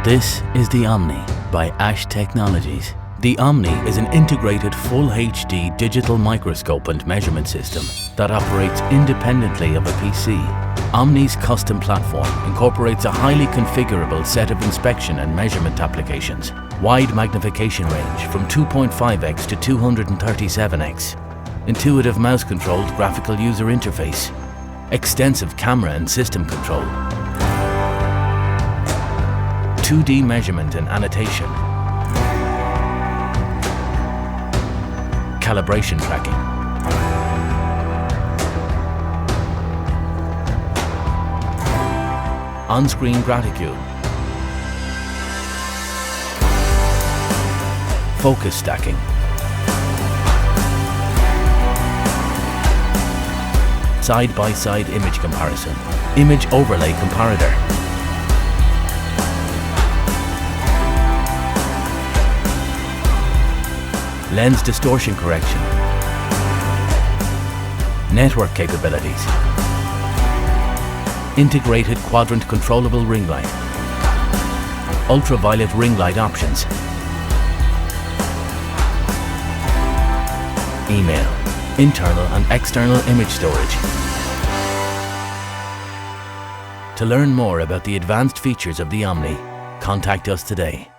This is the Omni by ASH Technologies. The Omni is an integrated full HD digital microscope and measurement system that operates independently of a PC. Omni's custom platform incorporates a highly configurable set of inspection and measurement applications, wide magnification range from 2.5x to 237x, intuitive mouse-controlled graphical user interface, extensive camera and system control, 2D measurement and annotation, calibration tracking, on-screen graticule, focus stacking, side-by-side image comparison, image overlay comparator, lens distortion correction, network capabilities, integrated quadrant controllable ring light, ultraviolet ring light options, email, internal and external image storage. To learn more about the advanced features of the Omni, contact us today.